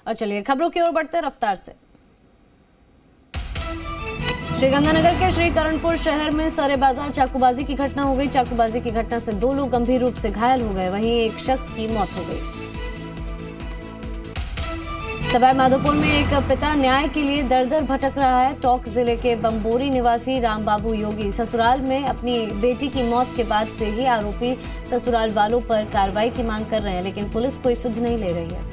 और चलिए खबरों की ओर बढ़ते रफ्तार से। श्रीगंगानगर के श्रीकरणपुर शहर में सरे बाजार चाकूबाजी की घटना हो गई। चाकूबाजी की घटना से 2 लोग गंभीर रूप से घायल हो गए, वहीं एक शख्स की मौत हो गई। सवाई माधोपुर में एक पिता न्याय के लिए दर-दर भटक रहा है। टोंक जिले के बम्बोरी निवासी रामबाबू योगी ससुराल में अपनी बेटी की मौत के बाद से ही आरोपी ससुराल वालों पर कार्रवाई की मांग कर रहे हैं, लेकिन पुलिस कोई सुध नहीं ले रही है।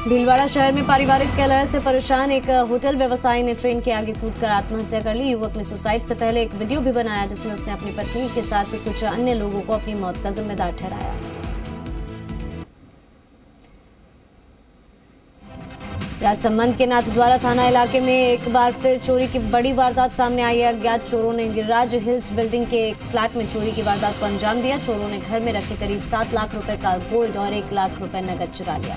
भीलवाड़ा शहर में पारिवारिक कलह से परेशान एक होटल व्यवसायी ने ट्रेन के आगे कूदकर आत्महत्या कर ली। युवक ने सुसाइड से पहले एक वीडियो भी बनाया जिसमें उसने अपनी पत्नी के साथ कुछ अन्य लोगों को अपनी मौत का जिम्मेदार ठहराया। राजसमंद के नाथद्वारा थाना इलाके में एक बार फिर चोरी की बड़ी वारदात सामने आई है। अज्ञात चोरों ने गिरिराज हिल्स बिल्डिंग के एक फ्लैट में चोरी की वारदात को अंजाम दिया। चोरों ने घर में रखे करीब 7 लाख रुपए का गोल्ड और 1 लाख रुपए नकद चुरा लिया।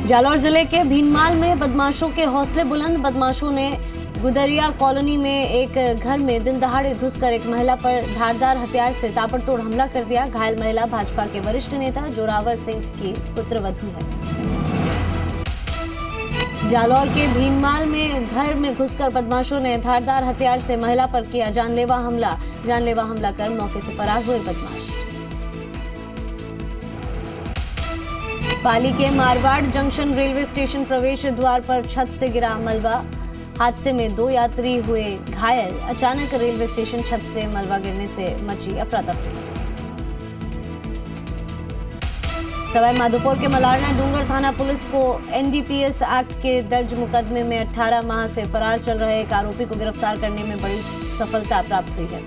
जालौर जिले के भीनमाल में बदमाशों के हौसले बुलंद। बदमाशों ने गुदरिया कॉलोनी में एक घर में दिन दहाड़े घुसकर एक महिला पर धारदार हथियार से ताबड़तोड़ हमला कर दिया। घायल महिला भाजपा के वरिष्ठ नेता जोरावर सिंह की पुत्रवधू है। जालौर के भीनमाल में घर में घुसकर बदमाशों ने धारदार हथियार से महिला पर किया जानलेवा हमला कर मौके से फरार हुए बदमाश। पाली के मारवाड़ जंक्शन रेलवे स्टेशन प्रवेश द्वार पर छत से गिरा मलबा। हादसे में 2 यात्री हुए घायल। अचानक रेलवे स्टेशन छत से मलबा गिरने से मची अफरा तफरी। सवाई माधोपुर के मलारना डूंगर थाना पुलिस को एनडीपीएस एक्ट के दर्ज मुकदमे में 18 माह से फरार चल रहे एक आरोपी को गिरफ्तार करने में बड़ी सफलता प्राप्त हुई है।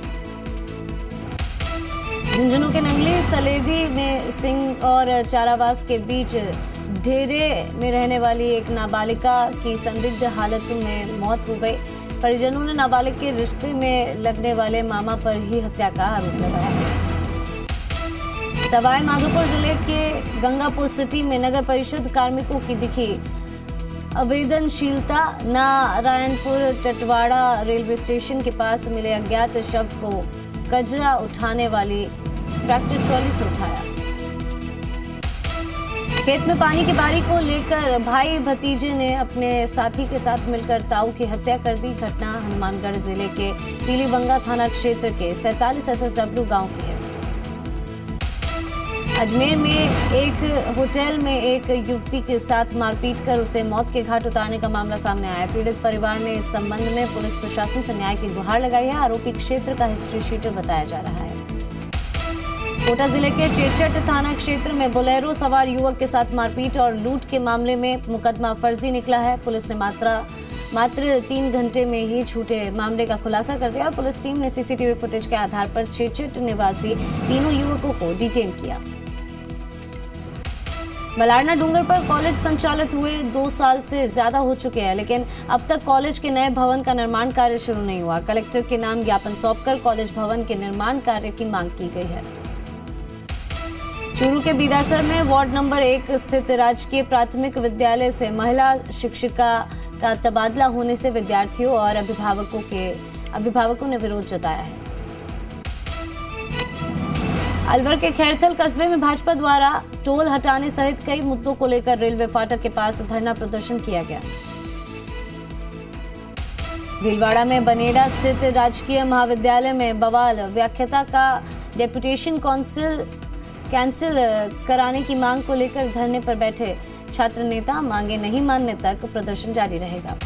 झुंझुनू के नंगली सलेदी में सिंह और चारावास के बीच ढेरे में रहने वाली एक नाबालिगा की संदिग्ध हालत में मौत हो गई। परिजनों ने नाबालिग के रिश्ते में लगने वाले मामा पर ही हत्या का आरोप लगाया है। सवाई माधोपुर जिले के गंगापुर सिटी में नगर परिषद कार्मिकों की दिखी अवेदनशीलता। नारायणपुर टटवाड़ा रेलवे स्टेशन के पास मिले अज्ञात शव को कचरा उठाने वाली ट्रैक्टर ट्रॉली से उठाया। खेत में पानी की बारी को लेकर भाई भतीजे ने अपने साथी के साथ मिलकर ताऊ की हत्या कर दी। घटना हनुमानगढ़ जिले के पीलीबंगा थाना क्षेत्र के 47 SSW गांव की है। अजमेर में एक होटल में एक युवती के साथ मारपीट कर उसे मौत के घाट उतारने का मामला सामने आया। पीड़ित परिवार ने इस संबंध में पुलिस प्रशासन से न्याय की गुहार लगाई है। आरोपी क्षेत्र का हिस्ट्री शीटर बताया जा रहा है। कोटा जिले के चेचट थाना क्षेत्र में बोलेरो सवार युवक के साथ मारपीट और लूट के मामले में मुकदमा फर्जी निकला है। पुलिस ने मात्र 3 घंटे में ही झूठे मामले का खुलासा कर दिया और पुलिस टीम ने सीसीटीवी फुटेज के आधार पर चेचट निवासी तीनों युवकों को डिटेन किया। मलारना डूंगर पर कॉलेज संचालित हुए 2 साल से ज्यादा हो चुके हैं, लेकिन अब तक कॉलेज के नए भवन का निर्माण कार्य शुरू नहीं हुआ। कलेक्टर के नाम ज्ञापन सौंपकर कॉलेज भवन के निर्माण कार्य की मांग की गई है। चूरू के बीदासर में वार्ड नंबर 1 स्थित राजकीय प्राथमिक विद्यालय से महिला शिक्षिका का तबादला होने से विद्यार्थियों और अभिभावकों ने विरोध जताया है। अलवर के खैरथल कस्बे में भाजपा द्वारा टोल हटाने सहित कई मुद्दों को लेकर रेलवे फाटक के पास धरना प्रदर्शन किया गया। भीलवाड़ा में बनेड़ा स्थित राजकीय महाविद्यालय में बवाल। व्याख्याता का डेपुटेशन कैंसिल कराने की मांग को लेकर धरने पर बैठे छात्र नेता। मांगे नहीं मानने तक प्रदर्शन जारी रहेगा।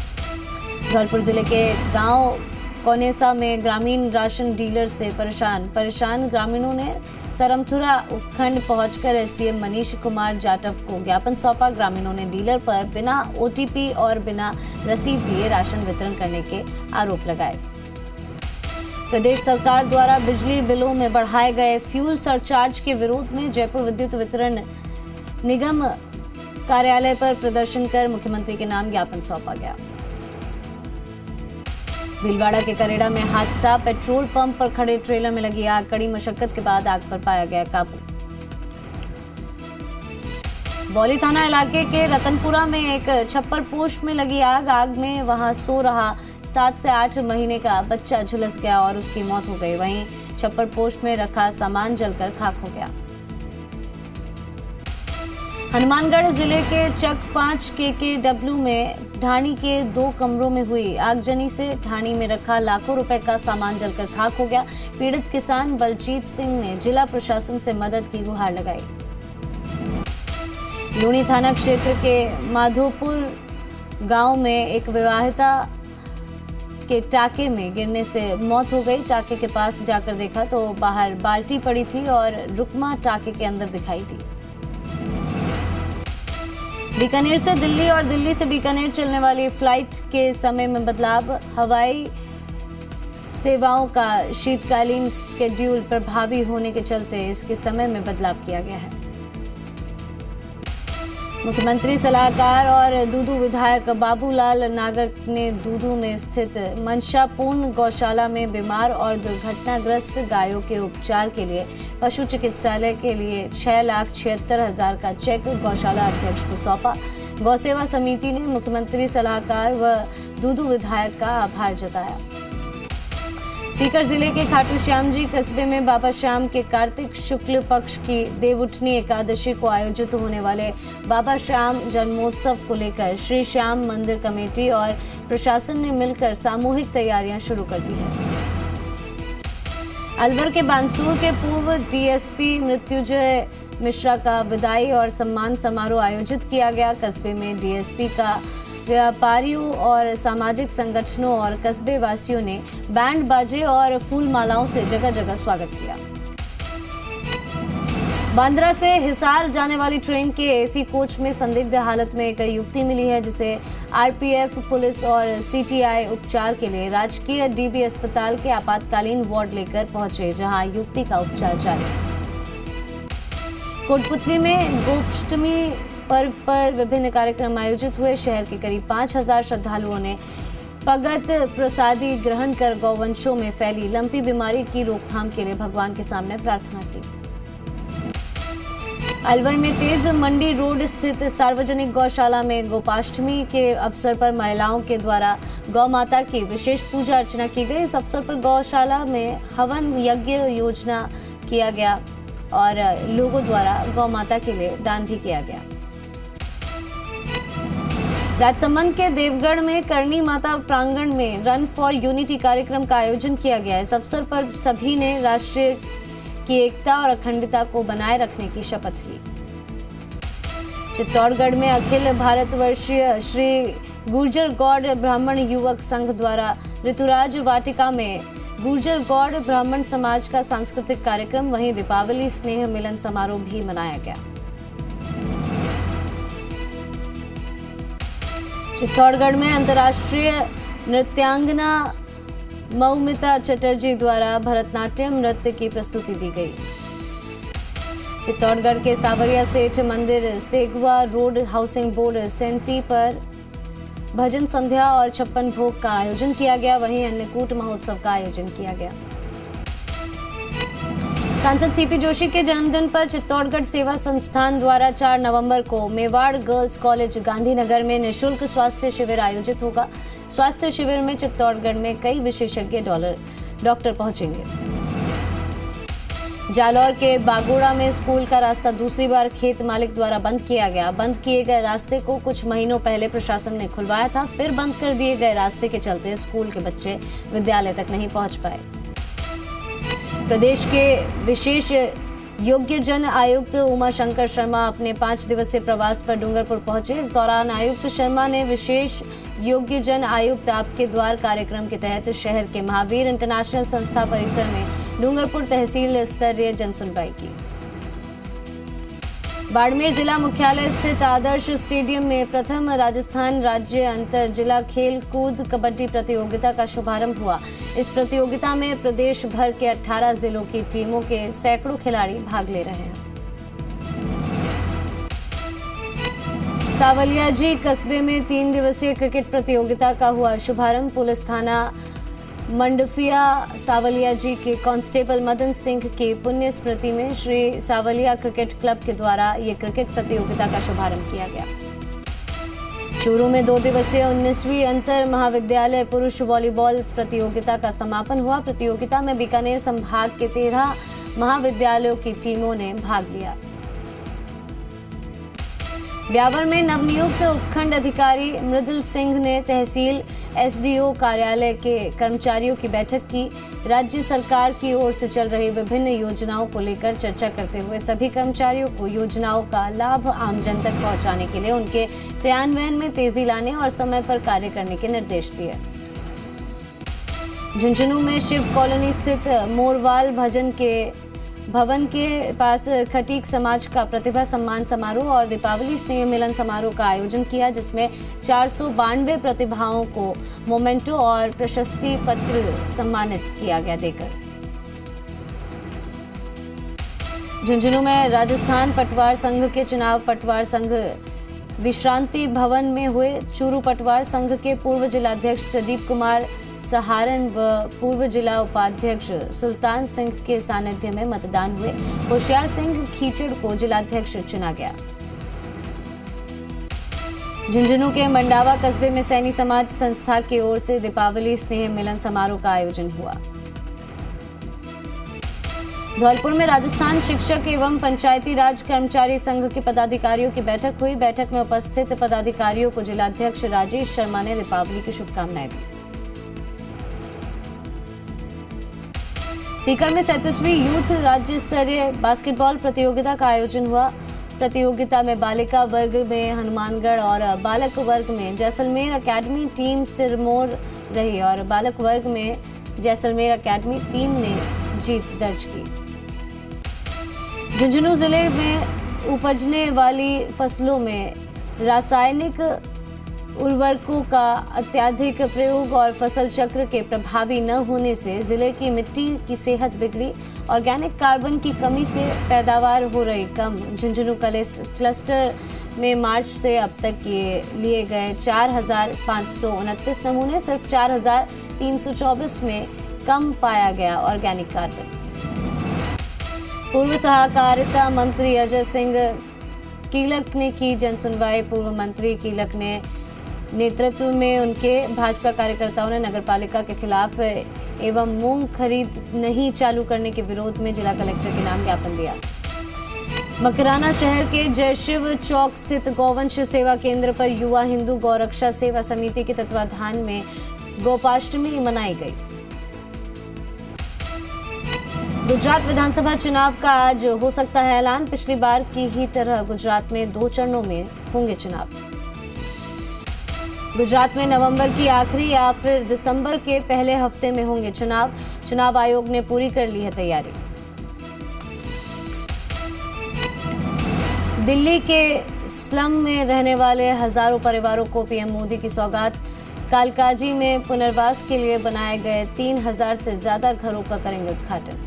धौलपुर जिले के गांव कोनेसा में ग्रामीण राशन डीलर से परेशान ग्रामीणों ने सरमथुरा उपखंड पहुंचकर एसडीएम मनीष कुमार जाटव को ज्ञापन सौंपा। ग्रामीणों ने डीलर पर बिना ओटीपी और बिना रसीद दिए राशन वितरण करने के आरोप लगाए। प्रदेश सरकार द्वारा बिजली बिलों में बढ़ाए गए फ्यूल सरचार्ज के विरोध में जयपुर विद्युत वितरण निगम कार्यालय पर प्रदर्शन कर मुख्यमंत्री के नाम ज्ञापन सौंपा गया। भीलवाड़ा के करेड़ा में हादसा। पेट्रोल पंप पर खड़े ट्रेलर में लगी आग। कड़ी मशक्कत के बाद आग पर पाया गया काबू। बौली थाना इलाके के रतनपुरा में एक छप्पर पोस्ट में लगी आग में वहां सो रहा 7 से 8 महीने का बच्चा झुलस गया और उसकी मौत हो गई। वहीं छप्पर पोस्ट में रखा सामान जलकर खाक हो गया। हनुमानगढ़ जिले के चक 5 KKW में ढाणी के 2 कमरों में हुई आगजनी से ढाणी में रखा लाखों रुपए का सामान जलकर खाक हो गया। पीड़ित किसान बलजीत सिंह ने जिला प्रशासन से मदद की गुहार लगाई। लूणी थाना क्षेत्र के माधोपुर गांव में एक विवाहिता के टाके में गिरने से मौत हो गई। टाके के पास जाकर देखा तो बाहर बाल्टी पड़ी थी और रुकमा टाके के अंदर दिखाई दी। बीकानेर से दिल्ली और दिल्ली से बीकानेर चलने वाली फ्लाइट के समय में बदलाव। हवाई सेवाओं का शीतकालीन शेड्यूल प्रभावी होने के चलते इसके समय में बदलाव किया गया है। मुख्यमंत्री सलाहकार और दूदू विधायक बाबूलाल नागर ने दूदू में स्थित मंशापूर्ण गौशाला में बीमार और दुर्घटनाग्रस्त गायों के उपचार के लिए पशु चिकित्सालय के लिए 6,76,000 का चेक गौशाला अध्यक्ष को सौंपा। गौसेवा समिति ने मुख्यमंत्री सलाहकार व दूदू विधायक का आभार जताया। सीकर जिले के खाटू श्याम जी कस्बे में बाबा श्याम के कार्तिक शुक्ल पक्ष की देवउठनी एकादशी को आयोजित होने वाले बाबा श्याम जन्मोत्सव को लेकर श्री श्याम मंदिर कमेटी और प्रशासन ने मिलकर सामूहिक तैयारियां शुरू कर दी है। अलवर के बानसूर के पूर्व DSP मृत्युंजय मिश्रा का विदाई और सम्मान समारोह आयोजित किया गया। कस्बे में DSP का व्यापारियों और सामाजिक संगठनों और कस्बे वासियों ने बैंड बाजे और फूल मालाओं से जगह जगह स्वागत किया। बांद्रा से हिसार जाने वाली ट्रेन के AC कोच में संदिग्ध हालत में एक युवती मिली है, जिसे RPF पुलिस और CTI उपचार के लिए राजकीय DB अस्पताल के आपातकालीन वार्ड लेकर पहुंचे, जहां युवती का उपचार जारी है। कोटपुतली में गोपाष्टमी पर्व पर विभिन्न कार्यक्रम आयोजित हुए। शहर के करीब 5,000 श्रद्धालुओं ने भगत प्रसादी ग्रहण कर गौवंशों में फैली लंपी बीमारी की रोकथाम के लिए भगवान के सामने प्रार्थना की। अलवर में तेज मंडी रोड स्थित सार्वजनिक गौशाला में गोपाष्टमी के अवसर पर महिलाओं के द्वारा गौ माता की विशेष पूजा अर्चना की गई। इस अवसर पर गौशाला में हवन यज्ञ योजना किया गया और लोगों द्वारा गौ माता के लिए दान भी किया गया। राजसमंद के देवगढ़ में करणी माता प्रांगण में रन फॉर यूनिटी कार्यक्रम का आयोजन किया गया। इस अवसर पर सभी ने राष्ट्र की एकता और अखंडता को बनाए रखने की शपथ ली। चित्तौड़गढ़ में अखिल भारतवर्षीय श्री गुर्जर गौड़ ब्राह्मण युवक संघ द्वारा ऋतुराज वाटिका में गुर्जर गौड़ ब्राह्मण समाज का सांस्कृतिक कार्यक्रम, वहीं दीपावली स्नेह मिलन समारोह भी मनाया गया। चित्तौड़गढ़ में अंतर्राष्ट्रीय नृत्यांगना मौमिता चटर्जी द्वारा भरतनाट्यम नृत्य की प्रस्तुति दी गई। चित्तौड़गढ़ के सावरिया सेठ मंदिर सेगवा रोड हाउसिंग बोर्ड सेंती पर भजन संध्या और 56 भोग का आयोजन किया गया। वहीं अन्नकूट महोत्सव का आयोजन किया गया। सांसद CP जोशी के जन्मदिन पर चित्तौड़गढ़ सेवा संस्थान द्वारा 4 नवंबर को मेवाड़ गर्ल्स कॉलेज गांधीनगर में निःशुल्क स्वास्थ्य शिविर आयोजित होगा। स्वास्थ्य शिविर में चित्तौड़गढ़ में कई विशेषज्ञ डॉक्टर पहुंचेंगे। जालौर के बागोड़ा में स्कूल का रास्ता दूसरी बार खेत मालिक द्वारा बंद किया गया। बंद किए गए रास्ते को कुछ महीनों पहले प्रशासन ने खुलवाया था, फिर बंद कर दिए गए रास्ते के चलते स्कूल के बच्चे विद्यालय तक नहीं पहुंच पाए। प्रदेश के विशेष योग्य जन आयुक्त उमा शंकर शर्मा अपने 5 दिवसीय प्रवास पर डूंगरपुर पहुंचे। इस दौरान आयुक्त शर्मा ने विशेष योग्य जन आयुक्त आपके द्वार कार्यक्रम के तहत शहर के महावीर इंटरनेशनल संस्था परिसर में डूंगरपुर तहसील स्तरीय जन सुनवाई की। बाड़मेर जिला मुख्यालय स्थित आदर्श स्टेडियम में प्रथम राजस्थान राज्य अंतर जिला खेल कूद कबड्डी प्रतियोगिता का शुभारंभ हुआ। इस प्रतियोगिता में प्रदेश भर के 18 जिलों की टीमों के सैकड़ों खिलाड़ी भाग ले रहे हैं। सावलियाजी कस्बे में 3 दिवसीय क्रिकेट प्रतियोगिता का हुआ शुभारंभ। पुलिस थाना मंडफिया सावलियाजी के कांस्टेबल मदन सिंह की पुण्य स्मृति में श्री सावलिया क्रिकेट क्लब के द्वारा ये क्रिकेट प्रतियोगिता का शुभारंभ किया गया। चूरू में 2 दिवसीय 19वीं अंतर महाविद्यालय पुरुष वॉलीबॉल प्रतियोगिता का समापन हुआ। प्रतियोगिता में बीकानेर संभाग के 13 महाविद्यालयों की टीमों ने भाग लिया। ब्यावर में नवनियुक्त उपखंड अधिकारी मृदुल सिंह ने तहसील एसडीओ कार्यालय के कर्मचारियों की बैठक की। राज्य सरकार की ओर से चल रही विभिन्न योजनाओं को लेकर चर्चा करते हुए सभी कर्मचारियों को योजनाओं का लाभ आमजन तक पहुंचाने के लिए उनके क्रियान्वयन में तेजी लाने और समय पर कार्य करने के निर्देश दिए। झुंझुनू में शिव कॉलोनी स्थित मोरवाल भवन के पास खटीक समाज का प्रतिभा सम्मान समारोह और दीपावली स्नेह मिलन समारोह का आयोजन किया, जिसमें 492 प्रतिभाओं को मोमेंटो और प्रशस्ति पत्र सम्मानित किया गया देकर। झुंझुनू में राजस्थान पटवार संघ के चुनाव पटवार संघ विश्रांति भवन में हुए। चूरू पटवार संघ के पूर्व जिलाध्यक्ष प्रदीप कुमार सहारन व पूर्व जिला उपाध्यक्ष सुल्तान सिंह के सानिध्य में मतदान हुए। होशियार सिंह खीचड़ को जिलाध्यक्ष चुना गया। झुंझुनू के मंडावा कस्बे में सैनी समाज संस्था की ओर से दीपावली स्नेह मिलन समारोह का आयोजन हुआ। धौलपुर में राजस्थान शिक्षक एवं पंचायती राज कर्मचारी संघ के पदाधिकारियों की बैठक हुई। बैठक में उपस्थित पदाधिकारियों को जिलाध्यक्ष राजेश शर्मा ने दीपावली की शुभकामनाएं दी। सीकर में 37वीं यूथ राज्य स्तरीय बास्केटबॉल प्रतियोगिता का आयोजन हुआ। प्रतियोगिता में बालिका वर्ग में हनुमानगढ़ और बालक वर्ग में जैसलमेर अकेडमी टीम सिरमौर रही और बालक वर्ग में जैसलमेर अकेडमी टीम ने जीत दर्ज की। झुंझुनू जिले में उपजने वाली फसलों में रासायनिक उर्वरकों का अत्यधिक प्रयोग और फसल चक्र के प्रभावी न होने से जिले की मिट्टी की सेहत बिगड़ी। ऑर्गेनिक कार्बन की कमी से पैदावार हो रही कम। झुंझुनू क्लस्टर में मार्च से अब तक लिए गए 4,529 नमूने, सिर्फ 4,324 में कम पाया गया ऑर्गेनिक कार्बन। पूर्व सहकारिता मंत्री अजय सिंह कीलक ने की जनसुनवाई। पूर्व मंत्री कीलक ने नेतृत्व में उनके भाजपा कार्यकर्ताओं ने नगरपालिका के खिलाफ एवं मूंग खरीद नहीं चालू करने के विरोध में जिला कलेक्टर के नाम ज्ञापन दिया। मकराना शहर के जयशिव चौक स्थित गौवंश सेवा केंद्र पर युवा हिंदू गौरक्षा सेवा समिति के तत्वाधान में गोपाष्टमी मनाई गई। गुजरात विधानसभा चुनाव का आज हो सकता है ऐलान। पिछली बार की ही तरह गुजरात में 2 चरणों में होंगे चुनाव। गुजरात में नवंबर की आखिरी या फिर दिसंबर के पहले हफ्ते में होंगे चुनाव। चुनाव आयोग ने पूरी कर ली है तैयारी। दिल्ली के स्लम में रहने वाले हजारों परिवारों को पीएम मोदी की सौगात। कालकाजी में पुनर्वास के लिए बनाए गए 3,000 से ज्यादा घरों का करेंगे उद्घाटन।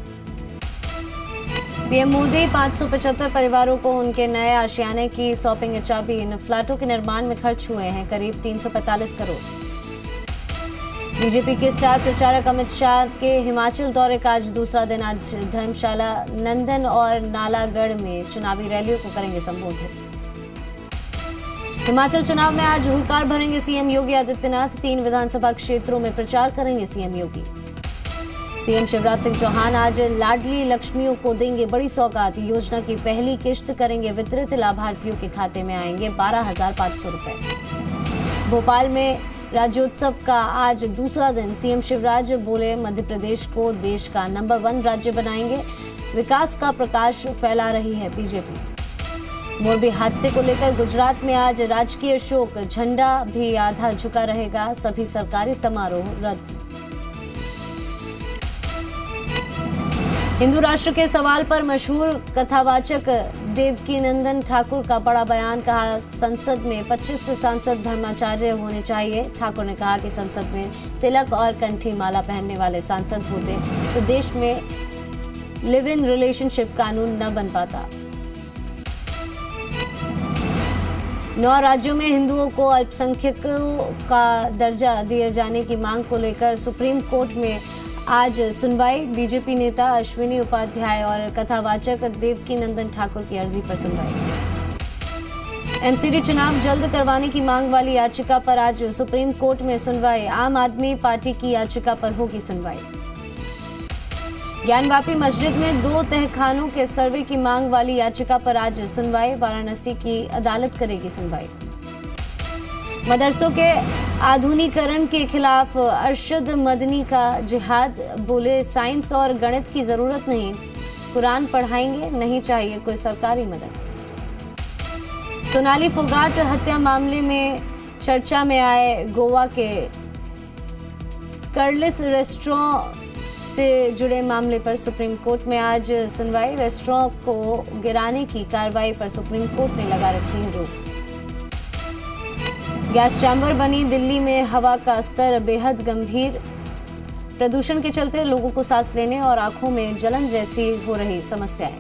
पीएम मोदी 575 परिवारों को उनके नए आशियाने की सौंपेंगे चाबी। इन फ्लैटों के निर्माण में खर्च हुए हैं करीब 345 करोड़। बीजेपी के स्टार प्रचारक अमित शाह के हिमाचल दौरे का आज दूसरा दिन। आज धर्मशाला, नंदन और नालागढ़ में चुनावी रैलियों को करेंगे संबोधित। हिमाचल चुनाव में आज हुंकार भरेंगे सीएम योगी आदित्यनाथ। 3 विधानसभा क्षेत्रों में प्रचार करेंगे सीएम योगी। सीएम शिवराज सिंह चौहान आज लाडली लक्ष्मियों को देंगे बड़ी सौगात। योजना की पहली किश्त करेंगे वितरित। लाभार्थियों के खाते में आएंगे 12,500 रुपए। भोपाल में राज्योत्सव का आज दूसरा दिन। सीएम शिवराज बोले मध्य प्रदेश को देश का नंबर 1 राज्य बनाएंगे। विकास का प्रकाश फैला रही है बीजेपी। मोरबी हादसे को लेकर गुजरात में आज राजकीय शोक। झंडा भी आधा झुका रहेगा। सभी सरकारी समारोह रद्द। हिंदू राष्ट्र के सवाल पर मशहूर कथावाचक देवकीनंदन ठाकुर का बड़ा बयान। कहा संसद में 25 सांसद धर्माचार्य होने चाहिए। ठाकुर ने कहा कि संसद में तिलक और कंठी माला पहनने वाले सांसद होते तो देश में लिव इन रिलेशनशिप कानून न बन पाता। 9 राज्यों में हिंदुओं को अल्पसंख्यकों का दर्जा दिए जाने की मांग को लेकर सुप्रीम कोर्ट में आज सुनवाई। बीजेपी नेता अश्विनी उपाध्याय और कथावाचक देवकीनंदन ठाकुर की अर्जी पर सुनवाई। एमसीडी चुनाव जल्द करवाने की मांग वाली याचिका पर आज सुप्रीम कोर्ट में सुनवाई। आम आदमी पार्टी की याचिका पर होगी सुनवाई। ज्ञानवापी मस्जिद में 2 तहखानों के सर्वे की मांग वाली याचिका पर आज सुनवाई। वाराणसी की अदालत करेगी सुनवाई। मदरसों के आधुनिकीकरण के खिलाफ अरशद मदनी का जिहाद। बोले साइंस और गणित की जरूरत नहीं, कुरान पढ़ाएंगे, नहीं चाहिए कोई सरकारी मदद। सोनाली फोगाट हत्या मामले में चर्चा में आए गोवा के कर्लिस रेस्टोरेंट से जुड़े मामले पर सुप्रीम कोर्ट में आज सुनवाई। रेस्टोरेंट को गिराने की कार्रवाई पर सुप्रीम कोर्ट ने लगा रखी है रोक। गैस चैम्बर बनी दिल्ली में हवा का स्तर बेहद गंभीर। प्रदूषण के चलते लोगों को सांस लेने और आंखों में जलन जैसी हो रही समस्याएं।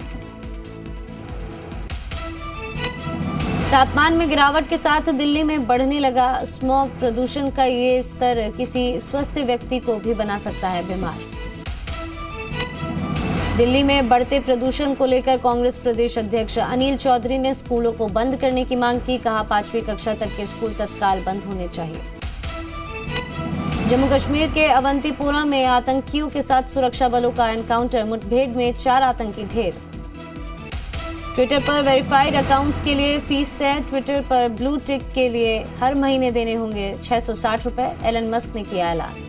तापमान में गिरावट के साथ दिल्ली में बढ़ने लगा स्मॉग। प्रदूषण का ये स्तर किसी स्वस्थ व्यक्ति को भी बना सकता है बीमार। दिल्ली में बढ़ते प्रदूषण को लेकर कांग्रेस प्रदेश अध्यक्ष अनिल चौधरी ने स्कूलों को बंद करने की मांग की। कहा 5वीं कक्षा तक के स्कूल तत्काल बंद होने चाहिए। जम्मू कश्मीर के अवंतीपोरा में आतंकियों के साथ सुरक्षा बलों का एनकाउंटर। मुठभेड़ में 4 आतंकी ढेर। ट्विटर पर वेरीफाइड अकाउंट्स के लिए फीस तय। ट्विटर पर ब्लू टिक के लिए हर महीने देने होंगे 660 रुपए। एलन मस्क ने किया ऐलान।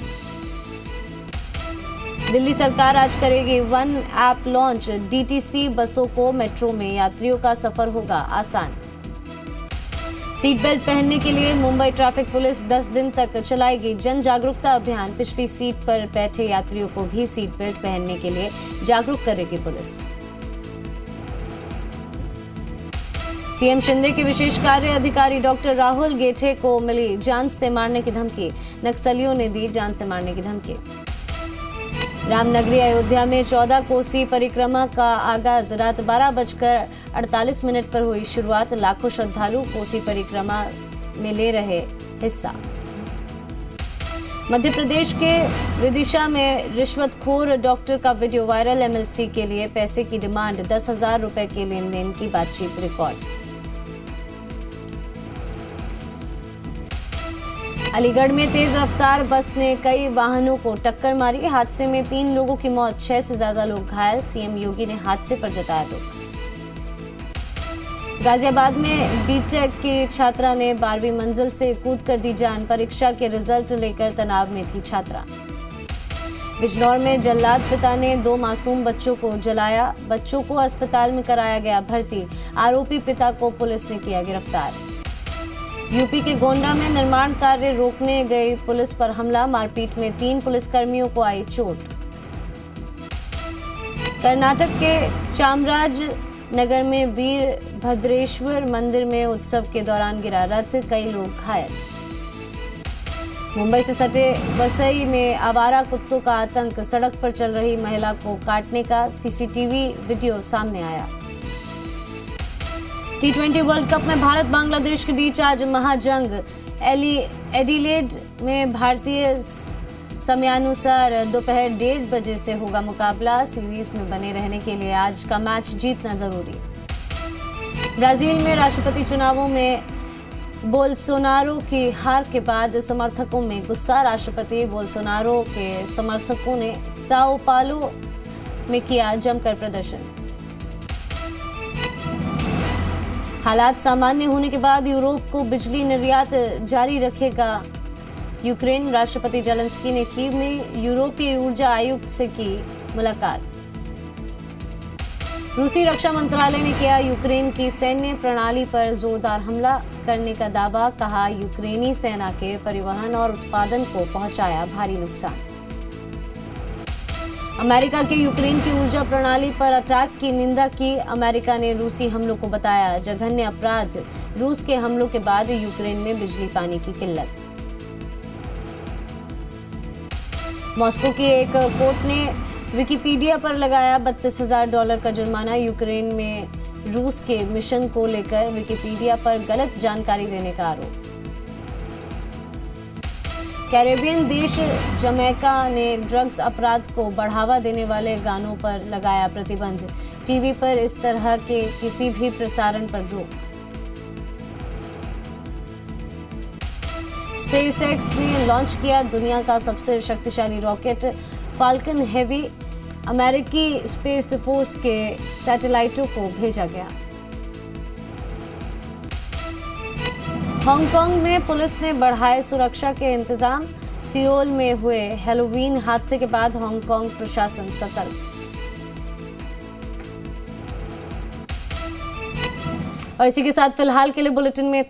दिल्ली सरकार आज करेगी वन ऐप लॉन्च। डीटीसी बसों को मेट्रो में यात्रियों का सफर होगा आसान। सीट बेल्ट पहनने के लिए मुंबई ट्रैफिक पुलिस 10 दिन तक चलाएगी जन जागरूकता अभियान। पिछली सीट पर बैठे यात्रियों को भी सीट बेल्ट पहनने के लिए जागरूक करेगी पुलिस। सीएम शिंदे के विशेष कार्य अधिकारी डॉक्टर राहुल गेठे को मिली जान से मारने की धमकी। नक्सलियों ने दी जान से मारने की धमकी। रामनगरी अयोध्या में 14 कोसी परिक्रमा का आगाज। रात 12:48 पर हुई शुरुआत। लाखों श्रद्धालु कोसी परिक्रमा में ले रहे हिस्सा। मध्य प्रदेश के विदिशा में रिश्वतखोर डॉक्टर का वीडियो वायरल। एमएलसी के लिए पैसे की डिमांड। 10,000 रुपए के लेन देन की बातचीत रिकॉर्ड। अलीगढ़ में तेज रफ्तार बस ने कई वाहनों को टक्कर मारी। हादसे में 3 लोगों की मौत, 6 से ज्यादा लोग घायल। सीएम योगी ने हादसे पर जताया दुख। गाजियाबाद में बीटेक की छात्रा ने 12वीं मंजिल से कूद कर दी जान। परीक्षा के रिजल्ट लेकर तनाव में थी छात्रा। बिजनौर में जल्लाद पिता ने 2 मासूम बच्चों को जलाया। बच्चों को अस्पताल में कराया गया भर्ती। आरोपी पिता को पुलिस ने किया गिरफ्तार। यूपी के गोंडा में निर्माण कार्य रोकने गई पुलिस पर हमला। मारपीट में 3 पुलिसकर्मियों को आई चोट। कर्नाटक के चामराजनगर में वीरभद्रेश्वर मंदिर में उत्सव के दौरान गिरा रथ, कई लोग घायल। मुंबई से सटे वसई में आवारा कुत्तों का आतंक। सड़क पर चल रही महिला को काटने का सीसीटीवी वीडियो सामने आया। T20 वर्ल्ड कप में भारत बांग्लादेश के बीच आज महाजंग। एडिलेड में भारतीय समयानुसार दोपहर 1:30 बजे से होगा मुकाबला। सीरीज में बने रहने के लिए आज का मैच जीतना जरूरी। ब्राजील में राष्ट्रपति चुनावों में बोल्सोनारो की हार के बाद समर्थकों में गुस्सा। राष्ट्रपति बोल्सोनारो के समर्थकों ने साओ पाउलो में किया जमकर प्रदर्शन। हालात सामान्य होने के बाद यूरोप को बिजली निर्यात जारी रखेगा यूक्रेन। राष्ट्रपति जेलेंस्की ने कीव में यूरोपीय ऊर्जा आयुक्त से की मुलाकात। रूसी रक्षा मंत्रालय ने किया यूक्रेन की सैन्य प्रणाली पर जोरदार हमला करने का दावा। कहा यूक्रेनी सेना के परिवहन और उत्पादन को पहुंचाया भारी नुकसान। अमेरिका के यूक्रेन की ऊर्जा प्रणाली पर अटैक की निंदा की। अमेरिका ने रूसी हमलों को बताया जघन्य अपराध। रूस के हमलों के बाद यूक्रेन में बिजली पानी की किल्लत। मॉस्को की एक कोर्ट ने विकिपीडिया पर लगाया $32,000 का जुर्माना। यूक्रेन में रूस के मिशन को लेकर विकिपीडिया पर गलत जानकारी देने का आरोप। कैरेबियन देश जमैका ने ड्रग्स अपराध को बढ़ावा देने वाले गानों पर लगाया प्रतिबंध। टीवी पर इस तरह के किसी भी प्रसारण पर रोक। स्पेसएक्स ने लॉन्च किया दुनिया का सबसे शक्तिशाली रॉकेट फाल्कन हेवी। अमेरिकी स्पेस फोर्स के सैटेलाइटों को भेजा गया। हांगकांग में पुलिस ने बढ़ाए सुरक्षा के इंतजाम। सियोल में हुए हैलोवीन हादसे के बाद हांगकांग प्रशासन सतर्क। और इसी के साथ फिलहाल के लिए बुलेटिन में